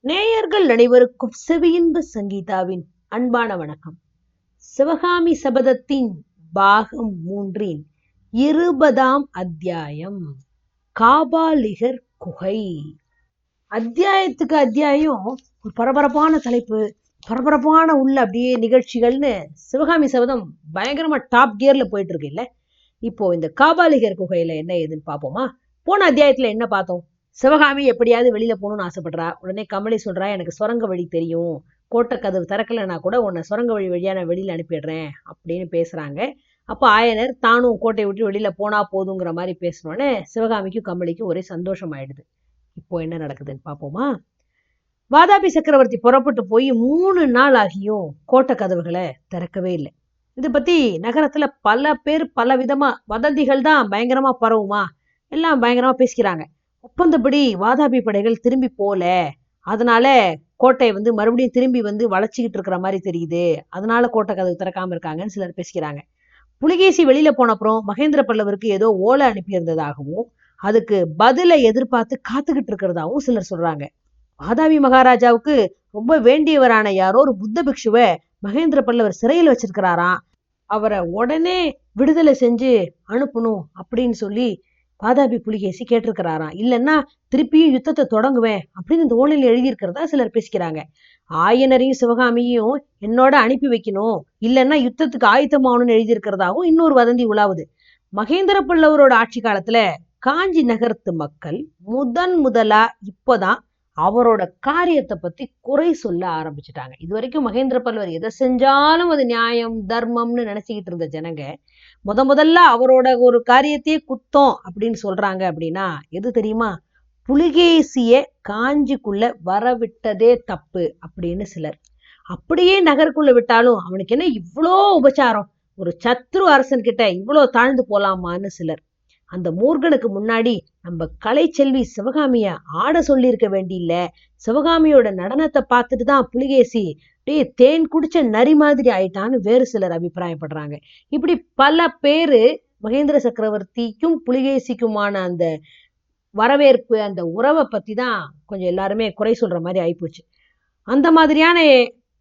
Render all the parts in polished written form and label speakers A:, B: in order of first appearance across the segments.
A: நேயர்கள் அனைவருக்கும் செவியின்ப சங்கீதாவின் அன்பான வணக்கம். சிவகாமி சபதத்தின் பாகம் 3 20ஆம் அத்தியாயம் காபாலிகர் குகை. அத்தியாயத்துக்கு அத்தியாயம் ஒரு பரபரப்பான தலைப்பு, பரபரப்பான உள்ள அப்படியே நிகழ்ச்சிகள்னு சிவகாமி சபதம் பயங்கரமா டாப் கியர்ல போயிட்டு இருக்கு இல்ல. இப்போ இந்த காபாலிகர் குகையில என்ன ஏதுன்னு பாப்போமா. போன அத்தியாயத்துல என்ன பார்த்தோம்? சிவகாமி எப்படியாவது வெளியில போகணும்னு ஆசைப்படுறா. உடனே கமலி சொல்றா, எனக்கு சுரங்க வழி தெரியும், கோட்டை கதவு திறக்கலைன்னா கூட உன்னை சுரங்க வழி வழியா நான் வெளியில அனுப்பிடுறேன் அப்படின்னு பேசுறாங்க. அப்போ ஆயனர் தானும் கோட்டையை விட்டு வெளியில போனா போதுங்கிற மாதிரி பேசினோடனே சிவகாமிக்கும் கமலிக்கும் ஒரே சந்தோஷம் ஆயிடுது. இப்போ என்ன நடக்குதுன்னு பாப்போமா. வாதாபி சக்கரவர்த்தி புறப்பட்டு போய் 3 நாள் ஆகியும் கோட்டை கதவுகளை திறக்கவே இல்லை. இதை பத்தி நகரத்துல பல பேர் பல விதமா வதந்திகள் தான் பயங்கரமா பரவுமா, எல்லாம் பயங்கரமா பேசிக்கிறாங்க. ஒப்பந்தப்படி வாதாபி படைகள் திரும்பி போல, அதனால கோட்டையை மறுபடியும் திரும்பி வளைச்சிக்கிட்டு இருக்கிற மாதிரி தெரியுது, அதனால கோட்டை கதவு திறக்காம இருக்காங்கன்னு சிலர் பேசிக்கிறாங்க. புலிகேசி வெளியில போன அப்புறம் மகேந்திர பல்லவருக்கு ஏதோ ஓலை அனுப்பியிருந்ததாகவும் அதுக்கு பதிலை எதிர்பார்த்து காத்துக்கிட்டு இருக்கிறதாகவும் சிலர் சொல்றாங்க. வாதாபி மகாராஜாவுக்கு ரொம்ப வேண்டியவரான யாரோ ஒரு புத்த பிக்ஷுவை மகேந்திர பல்லவர் சிறையில் வச்சிருக்கிறாராம், அவரை உடனே விடுதலை செஞ்சு அனுப்பணும் அப்படின்னு சொல்லி வாதாபி புலிகேசி கேட்டிருக்கிறாராம். இல்லைன்னா திருப்பியும் யுத்தத்தை தொடங்குவேன் அப்படின்னு இந்த ஓலையில் எழுதியிருக்கிறதா சிலர் பேசிக்கிறாங்க. ஆயனரையும் சிவகாமியையும் என்னோட அனுப்பி வைக்கணும், இல்லைன்னா யுத்தத்துக்கு ஆயத்தமாகணும்னு எழுதியிருக்கிறதாகவும் இன்னொரு வதந்தி உலாவுது. மகேந்திர பல்லவரோட ஆட்சி காலத்துல காஞ்சி நகரத்து மக்கள் முதலா இப்பதான் அவரோட காரியத்தை பத்தி குறை சொல்ல ஆரம்பிச்சுட்டாங்க. இது வரைக்கும் மகேந்திர பல்லவர் எதை செஞ்சாலும் அது நியாயம் தர்மம்னு நினைச்சுக்கிட்டு இருந்த ஜனங்க முதல்ல அவரோட ஒரு காரியத்தையே குத்தம் அப்படின்னு சொல்றாங்க. அப்படின்னா எது தெரியுமா? புலிகேசிய காஞ்சிக்குள்ள வரவிட்டதே தப்பு அப்படின்னு சிலர். அப்படியே நகருக்குள்ள விட்டாலும் அவனுக்கு என்ன இவ்வளோ உபச்சாரம், ஒரு சத்ரு அரசன் கிட்ட இவ்வளோ தாழ்ந்து போலாமான்னு சிலர். அந்த மூர்கனுக்கு முன்னாடி நம்ம கலை செல்வி சிவகாமிய ஆட சொல்லி இருக்க வேண்டியில்ல, சிவகாமியோட நடனத்தை பார்த்துட்டு தான் புலிகேசி அப்படியே தேன் குடிச்ச நரி மாதிரி ஆயிட்டான்னு வேறு சிலர் அபிப்பிராயப்படுறாங்க. இப்படி பல பேரு மகேந்திர சக்கரவர்த்திக்கும் புலிகேசிக்குமான அந்த வரவேற்பு, அந்த உறவை பத்தி தான் கொஞ்சம் எல்லாருமே குறை சொல்ற மாதிரி ஆயிப்போச்சு. அந்த மாதிரியான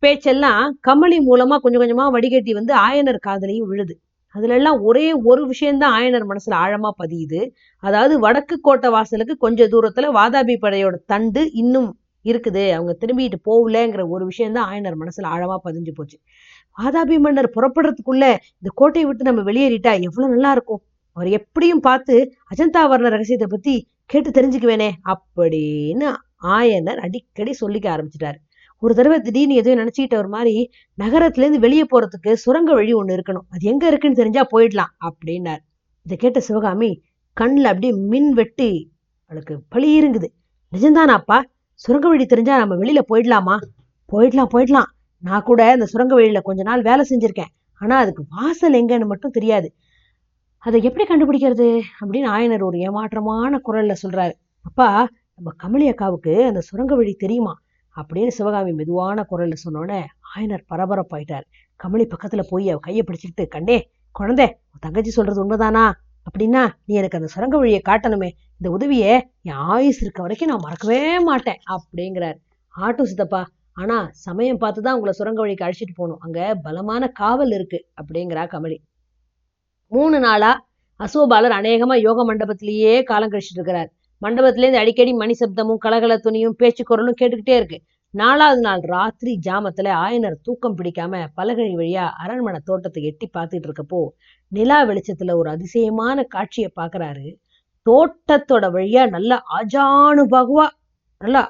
A: பேச்செல்லாம் கமலி மூலமா கொஞ்சம் கொஞ்சமா வடிகட்டி ஆயனர் காதலையும் விழுது. அதுல எல்லாம் ஒரே ஒரு விஷயம்தான் ஆயனர் மனசுல ஆழமா பதியுது. அதாவது வடக்கு கோட்டை வாசலுக்கு கொஞ்ச தூரத்துல வாதாபி படையோட தண்டு இன்னும் இருக்குது, அவங்க திரும்பிட்டு போகலங்கிற ஒரு விஷயம்தான் ஆயனர் மனசுல ஆழமா பதிஞ்சு போச்சு. வாதாபி மன்னர் புறப்படுறதுக்குள்ள இந்த கோட்டையை விட்டு நம்ம வெளியேறிட்டா எவ்வளவு நல்லா இருக்கும், அவர் எப்படியும் பார்த்து அஜந்தா வர்ண ரகசியத்தை பத்தி கேட்டு தெரிஞ்சுக்குவேனே அப்படின்னு ஆயனர் அடிக்கடி சொல்லிக்க ஆரம்பிச்சிட்டாரு. ஒரு தடவை திடீர்னு எதையும் நினைச்சுக்கிட்ட ஒரு மாதிரி, நகரத்துல இருந்து வெளியே போறதுக்கு சுரங்க வழி ஒண்ணு இருக்கணும், அது எங்க இருக்குன்னு தெரிஞ்சா போயிடலாம் அப்படின்னார். இதை கேட்ட சிவகாமி கண்ணுல அப்படியே மின் வெட்டி அவளுக்கு பழி இருங்குது. நிஜம்தானாப்பா? சுரங்க வழி தெரிஞ்சா நம்ம வெளியில போயிடலாமா? போயிடலாம். நான் கூட இந்த சுரங்க வழியில கொஞ்ச நாள் வேலை செஞ்சிருக்கேன், ஆனா அதுக்கு வாசல் எங்கன்னு மட்டும் தெரியாது, அதை எப்படி கண்டுபிடிக்கிறது அப்படின்னு ஆயனர் ஒரு ஏமாற்றமான குரல்ல சொல்றாரு. அப்பா, நம்ம கமலி அக்காவுக்கு அந்த சுரங்க வழி தெரியுமா அப்படின்னு சிவகாமி மெதுவான குரல்ல சொன்னோன்னே ஆயனர் பரபரப்பாயிட்டார். கமலி பக்கத்துல போய் அவ கையை பிடிச்சிக்கிட்டு, கண்ணே குழந்தை, தங்கச்சி சொல்றது உண்மைதானா? அப்படின்னா நீ எனக்கு அந்த சுரங்க வழியை காட்டணுமே, இந்த உதவியை என் ஆயுஸ் இருக்க வரைக்கும் நான் மறக்கவே மாட்டேன் அப்படிங்கிறார். ஆட்டும் சித்தப்பா, ஆனா சமயம் பார்த்துதான் உங்களை சுரங்க வழிக்கு அழைச்சிட்டு போகணும், அங்க பலமான காவல் இருக்கு அப்படிங்கிறா கமலி. 3 நாளா அசோபாலர் அநேகமா யோக மண்டபத்திலேயே காலம் கழிச்சிட்டு இருக்கிறார். மண்டபத்திலேருந்து அடிக்கடி மணி சப்தமும் கலகல துணியும் பேச்சு குரலும் கேட்டுக்கிட்டே இருக்கு. 4வது நாள் ராத்திரி ஜாமத்துல ஆயனர் தூக்கம் பிடிக்காம பலகழி வழியா அரண்மனை தோட்டத்தை எட்டி பார்த்துட்டு இருக்கப்போ நிலா வெளிச்சத்துல ஒரு அதிசயமான காட்சியை பாக்குறாரு. தோட்டத்தோட வழியா நல்ல ஆஜானுபாகுவா நல்லா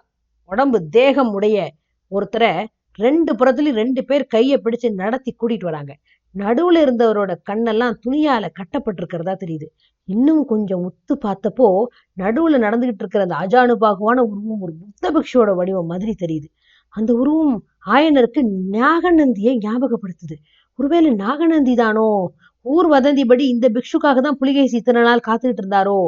A: உடம்பு தேகம் உடைய ஒருத்தரை 2 புறத்துலயும் 2 பேர் கையை பிடிச்சு நடத்தி கூட்டிட்டு வராங்க. நடுவுல இருந்தவரோட கண்ணெல்லாம் துணியால கட்டப்பட்டிருக்கிறதா தெரியுது. இன்னும் கொஞ்சம் உத்து பார்த்தப்போ நடுவுல நடந்துகிட்டு இருக்கிற அந்த ஆஜானுபாகுவான உருவம் ஒரு புத்த பிக்ஷுவோட வடிவம் மாதிரி தெரியுது. அந்த உருவம் ஆயனருக்கு நாகநந்தியை ஞாபகப்படுத்துது. ஒருவேளை நாகநந்தி தானோ? ஊர் வதந்திபடி இந்த பிக்ஷுக்காக தான் புலிகேசி இத்தனை நாள் காத்துக்கிட்டு இருந்தாரோ?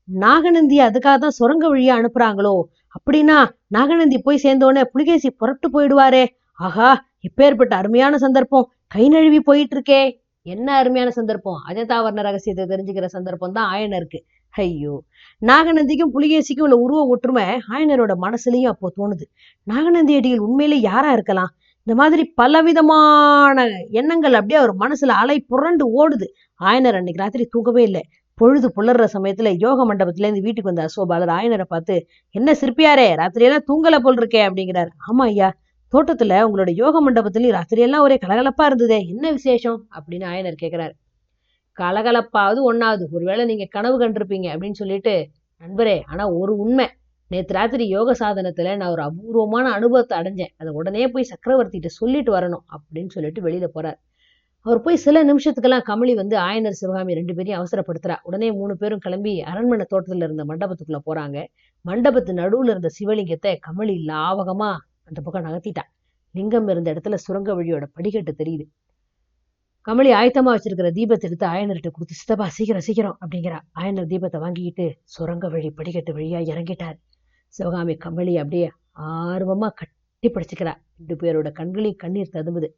A: நாகநந்தி அதுக்காக தான் சுரங்க வழியா அனுப்புறாங்களோ? அப்படின்னா நாகநந்தி போய் சேர்ந்தோடனே புலிகேசி புறப்பட்டு போயிடுவாரே. ஆகா, இப்பேற்பட்ட அருமையான சந்தர்ப்பம் கை நழுவி போயிட்டு இருக்கே. என்ன அருமையான சந்தர்ப்பம்? அஜந்தாவர்ண ரகசியத்தை தெரிஞ்சுக்கிற சந்தர்ப்பம் தான் ஆயனருக்கு. ஐயோ, நாகநந்திக்கும் புலிகேசிக்கும் உள்ள உருவ ஒற்றுமை ஆயனரோட மனசுலயும் அப்போ தோணுது. நாகநந்தி அடிகள் உண்மையிலே யாரா இருக்கலாம்? இந்த மாதிரி பலவிதமான எண்ணங்கள் அப்படியே அவர் மனசுல அலை புரண்டு ஓடுது. ஆயனர் அன்னைக்கு ராத்திரி தூங்கவே இல்லை. பொழுது புலர்ற சமயத்துல யோக மண்டபத்துல இருந்து வீட்டுக்கு வந்த அசோபாலர் ஆயனரை பார்த்து, என்ன சிற்பியாரே, ராத்திரியெல்லாம் தூங்கல போல் இருக்கே அப்படிங்கிறார். ஆமா ஐயா, தோட்டத்துல உங்களோட யோக மண்டபத்துலயும் ராத்திரியெல்லாம் ஒரே கலகலப்பா இருந்ததே, என்ன விசேஷம் அப்படின்னு ஆயனர் கேட்கிறாரு. கலகலப்பாவது ஒன்னாவது, ஒருவேளை நீங்க கனவு கண்டிருப்பீங்க அப்படின்னு சொல்லிட்டு, நண்பரே, ஆனா ஒரு உண்மை, நேற்று ராத்திரி யோக சாதனத்துல நான் ஒரு அபூர்வமான அனுபவத்தை அடைஞ்சேன். அதை உடனே போய் சக்கரவர்த்திகிட்ட சொல்லிட்டு வரணும் அப்படின்னு சொல்லிட்டு வெளியில போறார். அவர் போய் சில நிமிஷத்துக்கெல்லாம் கமலி வந்து ஆயனர் சிவகாமி 2 பேரையும் அவசரப்படுத்துறா. உடனே 3 பேரும் கிளம்பி அரண்மனை தோட்டத்துல இருந்த மண்டபத்துக்குள்ள போறாங்க. மண்டபத்து நடுவுல இருந்த சிவலிங்கத்தை கமலி லாவகமா அந்த பக்கம் நகர்த்திட்டா. லிங்கம் இருந்த இடத்துல சுரங்க வழியோட படிக்கட்டு தெரியுது. கமலி ஆயத்தமா வச்சிருக்கிற தீபத்தை எடுத்து ஆயனர்கிட்ட கொடுத்து, சித்தப்பா சீக்கிரம் சீக்கிரம் அப்படிங்கிறா. ஆயனர் தீபத்தை வாங்கிக்கிட்டு சுரங்க வழி படிக்கட்டு வழியா இறங்கிட்டார். சிவகாமி கமலி அப்படியே ஆர்வமா கட்டி பிடிச்சுக்கிறா. 2 பேரோட கண்களையும் கண்ணீர் ததும்புது.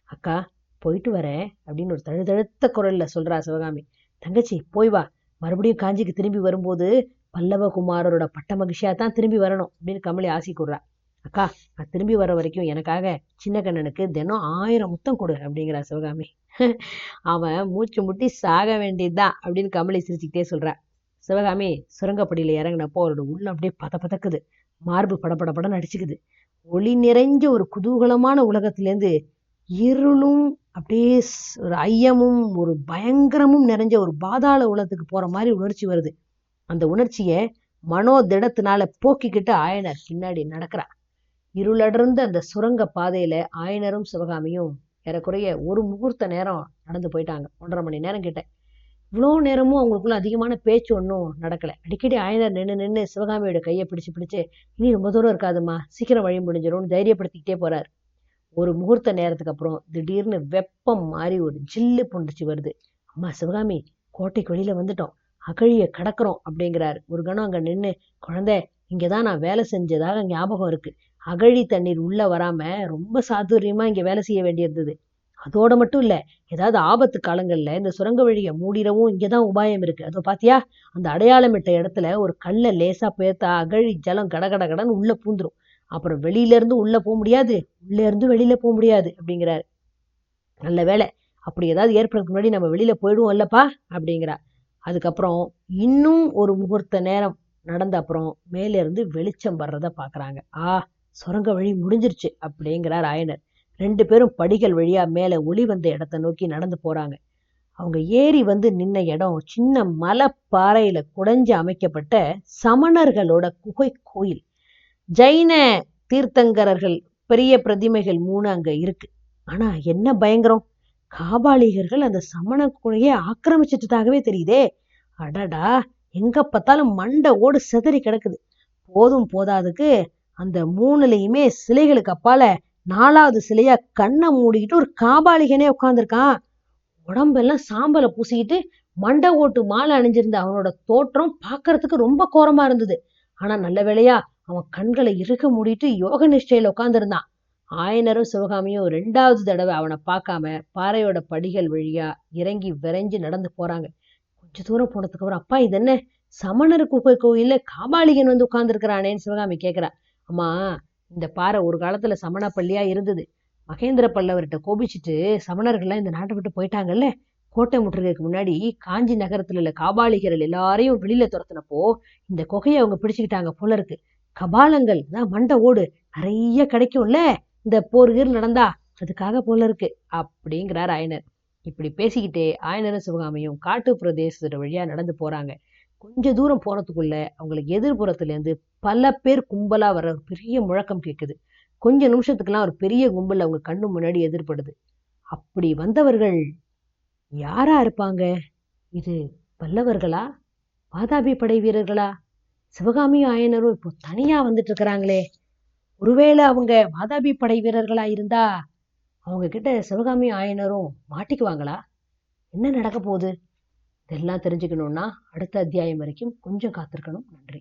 A: அக்கா, போயிட்டு வரேன் அப்படின்னு ஒரு தழுதழுத்த குரல்ல சொல்றா சிவகாமி. தங்கச்சி போய் வா, மறுபடியும் காஞ்சிக்கு திரும்பி வரும்போது பல்லவகுமாரரோட பட்ட மகிழ்ச்சியா தான் திரும்பி வரணும் அப்படின்னு கமலி ஆசி கூடுறா. அக்கா, நான் திரும்பி வர வரைக்கும் எனக்காக சின்ன கண்ணனுக்கு தினம் 1000 முத்தம் கொடு அப்படிங்கிறா சிவகாமி. அவன் மூச்சு முட்டி சாக வேண்டியதுதான் அப்படின்னு கமலி சிரிச்சுக்கிட்டே சொல்றா. சிவகாமி சுரங்கப்படியில இறங்கினப்போ அவரோட உள்ள அப்படியே பதக்குது. மார்பு படபடன்னு அடிச்சுக்குது. ஒளி நிறைஞ்ச ஒரு குதூகலமான உலகத்திலேருந்து இருளும் அப்படியே ஒரு ஐயமும் ஒரு பயங்கரமும் நிறைஞ்ச ஒரு பாதாள உலகத்துக்கு போற மாதிரி உணர்ச்சி வருது. அந்த உணர்ச்சியை மனோதிடத்தினால போக்கிக்கிட்டு ஆயனர் பின்னாடி நடக்கிறா. இருளடர்ந்த அந்த சுரங்க பாதையில ஆயனரும் சிவகாமியும் ஏறக்குறைய ஒரு முகூர்த்த நேரம் நடந்து போயிட்டாங்க. 1.5 மணி நேரம் கிட்ட. இவ்வளோ நேரமும் அவங்களுக்குள்ள அதிகமான பேச்சு ஒன்றும் நடக்கல. அடிக்கடி ஆயனர் நின்று சிவகாமியோட கையை பிடிச்சு இனி ரொம்ப தூரம் இருக்காதுமா, சீக்கிரம் வழி முடிஞ்சிரும்னு தைரியப்படுத்திக்கிட்டே போறாரு. ஒரு முகூர்த்த நேரத்துக்கு அப்புறம் திடீர்னு வெப்பம் மாறி ஒரு ஜில்லு புண்டுச்சு வருது. அம்மா சிவகாமி, கோட்டைக்கு வெளியில வந்துட்டோம், அகழிய கடக்கிறோம் அப்படிங்கிறாரு. ஒரு கணம் அங்க நின்று, குழந்தை, இங்கதான் நான் வேலை செஞ்சதாக ஞாபகம் இருக்கு. அகழி தண்ணீர் உள்ள வராம ரொம்ப சாதுரியமா இங்க வேலை செய்ய வேண்டியிருந்தது. அதோட மட்டும் இல்ல, ஏதாவது ஆபத்து காலங்கள்ல இந்த சுரங்க வழியை மூடிடவும் இங்கதான் உபாயம் இருக்கு. அதோ பாத்தியா, அந்த அடையாளமிட்ட இடத்துல ஒரு கல்லை லேசா பேர்த்தா அகழி ஜலம் கடகடன்னு உள்ள பூந்துரும். அப்புறம் வெளியில இருந்து உள்ள போக முடியாது, உள்ள இருந்து வெளியில போக முடியாது அப்படிங்கிறாரு. நல்ல வேலை, அப்படி ஏதாவது ஏற்படுறதுக்கு முன்னாடி நம்ம வெளியில போயிடுவோம் இல்லப்பா அப்படிங்கிறா. அதுக்கப்புறம் இன்னும் ஒரு முகூர்த்த நேரம் நடந்த அப்புறம் மேல இருந்து வெளிச்சம் வர்றத பாக்குறாங்க. சுரங்க வழி முடிஞ்சிருச்சு அப்படிங்கிறார் ஆயனர். 2 பேரும் படிகள் வழியா மேல ஒளி வந்த இடத்தை நோக்கி நடந்து போறாங்க. அவங்க ஏறி வந்து நின்ன இடம் சின்ன மலைப்பாறையில குடைஞ்சு அமைக்கப்பட்ட சமணர்களோட குகை கோயில். ஜைன தீர்த்தங்கரர்கள் பெரிய பிரதிமைகள் 3 அங்க இருக்கு. ஆனா என்ன பயங்கரம், காபாலிகர்கள் அந்த சமண குகையை ஆக்கிரமிச்சிட்டதாகவே தெரியுதே. அடடா, எங்க பார்த்தாலும் மண்டை ஓடு சிதறி கிடக்குது. போதும் போதாதுக்கு அந்த 3லயுமே சிலைகளுக்கு அப்பால 4வது சிலையா கண்ணை மூடிக்கிட்டு ஒரு காபாலிகனே உட்கார்ந்துருக்கான். உடம்பெல்லாம் சாம்பலை பூசிக்கிட்டு மண்டை ஓட்டு மாலை அணிஞ்சிருந்த அவனோட தோற்றம் பார்க்கறதுக்கு ரொம்ப கோரமா இருந்தது. ஆனா நல்ல வேளையா அவன் கண்களை இறுக மூடிட்டு யோக நிஷ்டையில உட்கார்ந்துருந்தான். ஆயனரும் சிவகாமியும் 2வது தடவை அவனை பார்க்காம பாறையோட படிகள் வழியா இறங்கி விரைஞ்சு நடந்து போறாங்க. கொஞ்ச தூரம் போனதுக்கு அப்புறம், அப்பா இது என்ன, சமணர் குகை கோயில்ல காபாலிகன் வந்து உட்கார்ந்துருக்கிறானேன்னு சிவகாமி கேட்கிறா. அம்மா, இந்த பாறை ஒரு காலத்துல சமண பள்ளியா இருந்தது. மகேந்திர பல்லவர்கிட்ட கோபிச்சுட்டு சமணர்கள்லாம் இந்த நாட்டை விட்டு போயிட்டாங்கல்ல. கோட்டை முற்றுகைக்கு முன்னாடி காஞ்சி நகரத்துல உள்ள காபாலிகர்கள் எல்லாரையும் வெளியில துரத்துனப்போ இந்த குகையை அவங்க பிடிச்சுக்கிட்டாங்க போல இருக்கு. கபாலங்கள் தான் மண்டை ஓடு நிறைய கிடைக்கும்ல இந்த போர்கீர் நடந்தா, அதுக்காக போல இருக்கு அப்படிங்கிறார் ஆயனர். இப்படி பேசிக்கிட்டே ஆயனரும் சிவகாமியும் காட்டு பிரதேசத்தோட வழியா நடந்து போறாங்க. கொஞ்ச தூரம் போறதுக்குள்ள அவங்களுக்கு எதிர்புறத்துல இருந்து பல பேர் கும்பலா வர ஒரு பெரிய முழக்கம் கேட்குது. கொஞ்ச நிமிஷத்துக்கெல்லாம் ஒரு பெரிய கும்பல் அவங்க கண்ணு முன்னாடி எதிர்படுது. அப்படி வந்தவர்கள் யாரா இருப்பாங்க? இது பல்லவர்களா, வாதாபி படை வீரர்களா? சிவகாமியும் ஆயனரும் இப்போ தனியா வந்துட்டு இருக்கிறாங்களே, ஒருவேளை அவங்க வாதாபி படை வீரர்களா இருந்தா அவங்க கிட்ட சிவகாமியும் ஆயனரும் மாட்டிக்குவாங்களா? என்ன நடக்க போகுது? இதெல்லாம் தெரிஞ்சுக்கணும்னா அடுத்த அத்தியாயம் வரைக்கும் கொஞ்சம் காத்திருக்கணும். நன்றி.